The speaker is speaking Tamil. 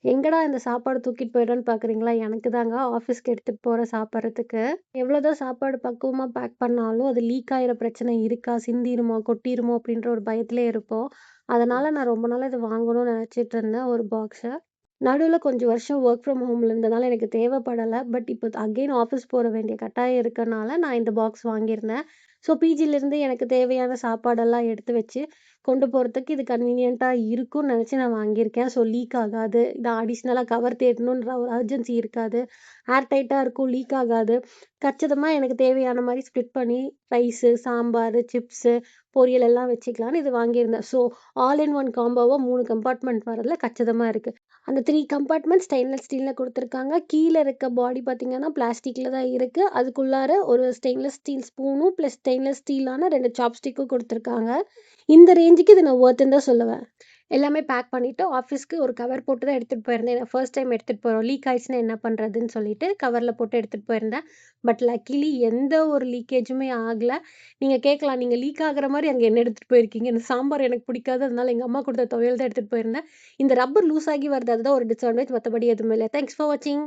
எங்கடா இந்த சாப்பாடு தூக்கிட்டு போயிடுறேன்னு பார்க்குறீங்களா? எனக்கு தாங்க ஆஃபீஸ்க்கு எடுத்துட்டு போறேன் சாப்பிட்றதுக்கு. எவ்வளோதான் சாப்பாடு பக்குவமா பேக் பண்ணாலும், அது லீக் ஆயிற பிரச்சனை இருக்கா? சிந்திருமோ? கொட்டிருமோ? அப்படின்ற ஒரு பயத்திலே இருப்போம். அதனால நான் ரொம்ப நாளா இத வாங்கணும்னு நெனச்சிட்டு இருந்தேன் ஒரு பாக்ஸ. நடுவுல கொஞ்சம் வருஷம் வொர்க் ஃப்ரம் ஹோம்ல இருந்தனால எனக்கு தேவைப்படல. பட் இப்போ அகைன் ஆஃபீஸ் போற வேண்டிய கட்டாயம் இருக்கனால, நான் இந்த பாக்ஸ் வாங்கியிருந்தேன். ஸோ பிஜிலேருந்து எனக்கு தேவையான சாப்பாடெல்லாம் எடுத்து வச்சு, கொண்டு போறதுக்கு இது கன்வீனியன்ட்டா இருக்கும்னு நெனச்சு நான் வாங்கியிருக்கேன். ஸோ லீக் ஆகாது. நான் அடிஷ்னலா கவர் தேடணுன்ற ஒரு அர்ஜென்சி இருக்காது. ஏர் டைட்டா இருக்கும். லீக் ஆகாது. கச்சிதமா எனக்கு தேவையான மாரி ஸ்ப்ளிட் பண்ணி ரைஸு, சாம்பாரு, சிப்ஸு, பொரியல் எல்லாம் வச்சுக்கலான்னு இது வாங்கியிருந்தேன். ஸோ ஆல் இன் ஒன் காம்போவா 3 கம்பார்ட்மெண்ட் வரதுல கச்சிதமா இருக்கு. அந்த 3 கம்பார்ட்மெண்ட் ஸ்டெயின்லெஸ் ஸ்டீல்ல குடுத்துருக்காங்க. கீழ இருக்க பாடி பார்த்தீங்கன்னா, பிளாஸ்டிக்ல தான் இருக்கு. அதுக்குள்ளார ஒரு ஸ்டெயின்லெஸ் ஸ்டீல் ஸ்பூனும், பிளஸ் ஸ்டெயின்லெஸ் ஸ்டீலான 2 சாப்ஸ்டிக்கும் குடுத்துருக்காங்க. இந்த ரேஞ்சுக்கு இது நான் வொர்த்துன்னு தான் சொல்லுவேன். எல்லாமே பேக் பண்ணிட்டு ஆஃபீஸ்க்கு ஒரு கவர் போட்டு தான் எடுத்துட்டு போயிருந்தேன். ஏன்னா ஃபர்ஸ்ட் டைம் எடுத்துட்டு போறோம். லீக் ஆயிடுச்சுன்னா என்ன பண்றதுன்னு சொல்லிட்டு கவர்ல போட்டு எடுத்துட்டு போயிருந்தேன். பட் லக்கிலி எந்த ஒரு லீக்கேஜுமே ஆகல. நீங்க கேட்கலாம், "நீங்க லீக் ஆகுற மாரி அங்க என்ன எடுத்துட்டு போயிருக்கீங்க?" இந்த சாம்பார் எனக்கு பிடிக்காது. அதனால எங்க அம்மா குடுத்த துவையல் தான் எடுத்துட்டு போயிருந்தேன். இந்த ரப்பர் லூஸ் ஆகி வருது. அதுதான் ஒரு டிஸ்அட்வான்டேஜ். மத்தபடி எதுவுமே இல்ல. தேங்க்ஸ் ஃபார் வாட்சிங்.